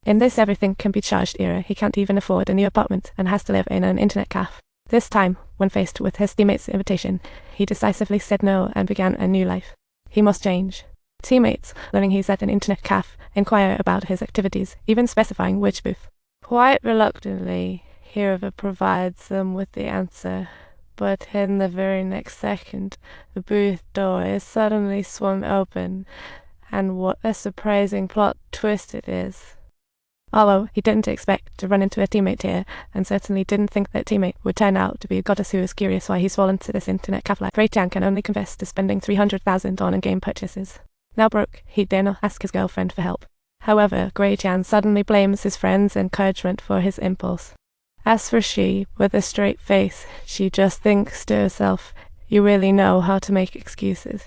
In this everything can be charged era, he can't even afford a new apartment and has to live in an internet cafe. This time, when faced with his teammates' invitation, he decisively said no and began a new life. He must change. Teammates, learning he's at an internet cafe, inquire about his activities, even specifying which booth. Quite reluctantly, Hirva provides them with the answer, but in the very next second, the booth door is suddenly swung open, and what a surprising plot twist it is. Although he didn't expect to run into a teammate here, and certainly didn't think that teammate would turn out to be a goddess who is curious why he's fallen to this internet cafe life, Tian can only confess to spending 300,000 on in-game purchases. Now broke, he dare not ask his girlfriend for help. However, Tian suddenly blames his friend's encouragement for his impulse. As for she, with a straight face, she just thinks to herself, you really know how to make excuses.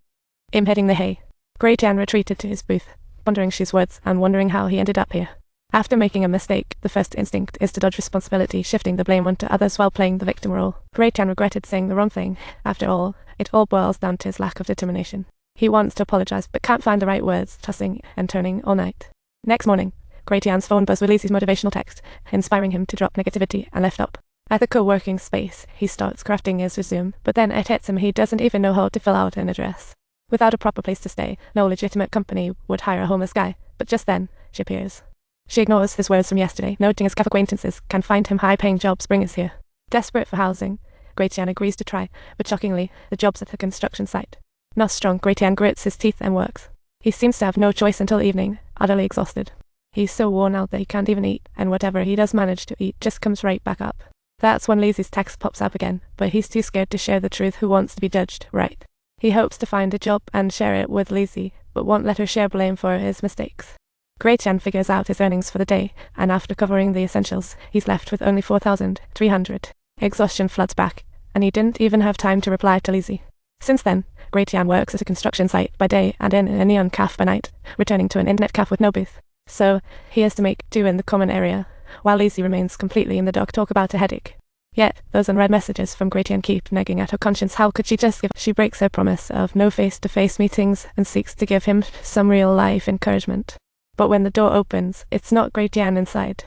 Him heading the hay, Tian retreated to his booth, pondering Shi's words and wondering how he ended up here. After making a mistake, the first instinct is to dodge responsibility, shifting the blame onto others while playing the victim role. Tian regretted saying the wrong thing. After all, it all boils down to his lack of determination. He wants to apologize but can't find the right words, tossing and turning all night. Next morning, Tian's phone buzzed with Lizzie's motivational text, inspiring him to drop negativity and lift up. At the co-working space, he starts crafting his resume, but then it hits him he doesn't even know how to fill out an address. Without a proper place to stay, no legitimate company would hire a homeless guy, but just then, she appears. She ignores his words from yesterday, noting his cafe acquaintances can find him high-paying jobs bringers here. Desperate for housing, Tian agrees to try, but shockingly, the job's at a construction site. Not strong, Tian grits his teeth and works. He seems to have no choice until evening, utterly exhausted. He's so worn out that he can't even eat, and whatever he does manage to eat just comes right back up. That's when Lizzie's text pops up again, but he's too scared to share the truth who wants to be judged, right? He hopes to find a job and share it with Lizzie, but won't let her share blame for his mistakes. Tian figures out his earnings for the day, and after covering the essentials, he's left with only 4,300. Exhaustion floods back, and he didn't even have time to reply to Lizzie. Since then, Tian works at a construction site by day and in a neon cafe by night, returning to an internet cafe with no booth. So, he has to make do in the common area, while Lizzie remains completely in the dark, talk about a headache. Yet, those unread messages from Tian keep nagging at her conscience. How could she just give? She breaks her promise of no face-to-face meetings and seeks to give him some real-life encouragement. But when the door opens, it's not Tian inside.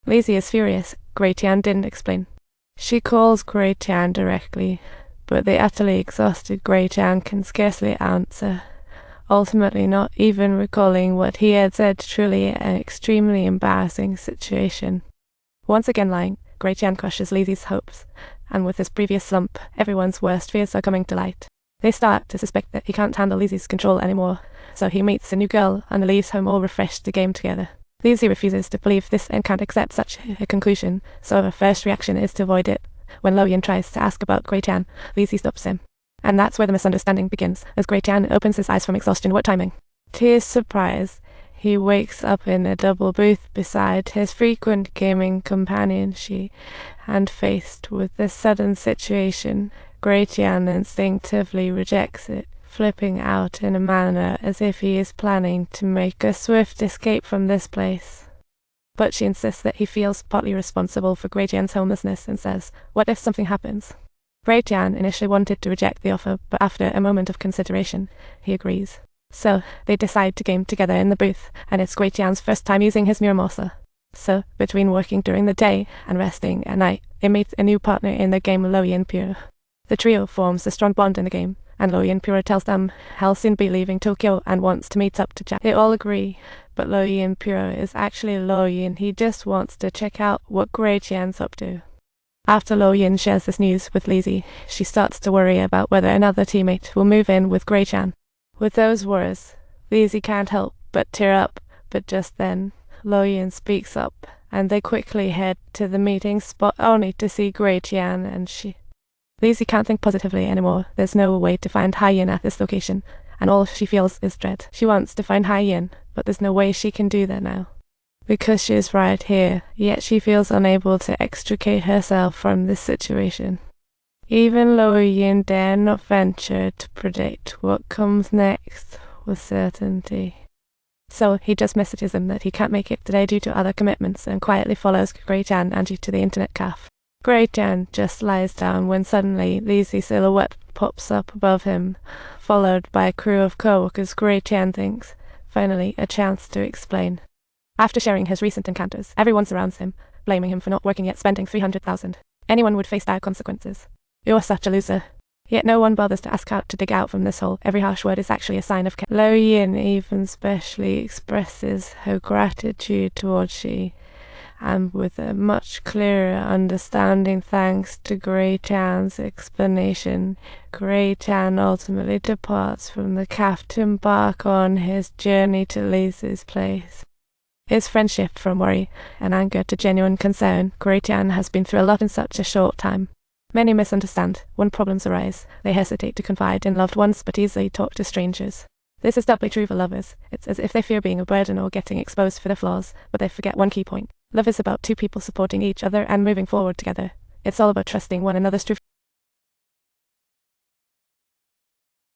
Lizzie is furious. Tian didn't explain. She calls Tian directly, but the utterly exhausted Tian can scarcely answer, ultimately not even recalling what he had said. Truly an extremely embarrassing situation. Once again lying, Tian crushes Lizzie's hopes, and with his previous slump, everyone's worst fears are coming to light. They start to suspect that he can't handle Lizzie's control anymore, so he meets a new girl and leaves home all refreshed to game together. Lizzie refuses to believe this and can't accept such a conclusion, so her first reaction is to avoid it. When Loyan tries to ask about Tian, Lizzie stops him. And that's where the misunderstanding begins, as Tian opens his eyes from exhaustion. What timing? To his surprise, he wakes up in a double booth beside his frequent gaming companion Shi, and faced with this sudden situation, Tian instinctively rejects it, flipping out in a manner as if he is planning to make a swift escape from this place. But she insists that he feels partly responsible for Tian's homelessness and says, what if something happens? Tian initially wanted to reject the offer, but after a moment of consideration, he agrees. So, they decide to game together in the booth, and it's Tian's first time using his Muramasa. So, between working during the day and resting at night, they meet a new partner in the game, Loyan Pure. The trio forms a strong bond in the game, and Loyan Pure tells them he'll soon be leaving Tokyo and wants to meet up to chat. They all agree, but Loyan Pure is actually Loyan. He just wants to check out what Tian's up to. After Loyan shares this news with Lizzie, she starts to worry about whether another teammate will move in with Tian. With those words, Lizzie can't help but tear up, but just then, Loyan speaks up, and they quickly head to the meeting spot only to see Tian and she. Lizzie can't think positively anymore. There's no way to find Haiyan at this location, and all she feels is dread. She wants to find Haiyan, but there's no way she can do that now. Because she's right here, yet she feels unable to extricate herself from this situation. Even Loyan dare not venture to predict what comes next with certainty. So he just messages him that he can't make it today due to other commitments and quietly follows Tian and Angie to the internet cafe. Tian just lies down when suddenly Lizzie's silhouette pops up above him, followed by a crew of co-workers. Tian thinks, finally, a chance to explain. After sharing his recent encounters, everyone surrounds him, blaming him for not working yet spending 300,000. Anyone would face dire consequences. You're such a loser. Yet no one bothers to ask how to dig out from this hole. Every harsh word is actually a sign of care. Lo Yin even specially expresses her gratitude towards she, and with a much clearer understanding thanks to Grey Tian's explanation, Grey Tian ultimately departs from the calf to embark on his journey to Lisa's place. His friendship from worry and anger to genuine concern, Grey Tian has been through a lot in such a short time. Many misunderstand. When problems arise, they hesitate to confide in loved ones but easily talk to strangers. This is doubly true for lovers. It's as if they fear being a burden or getting exposed for their flaws, but they forget one key point. Love is about two people supporting each other and moving forward together. It's all about trusting one another's truth.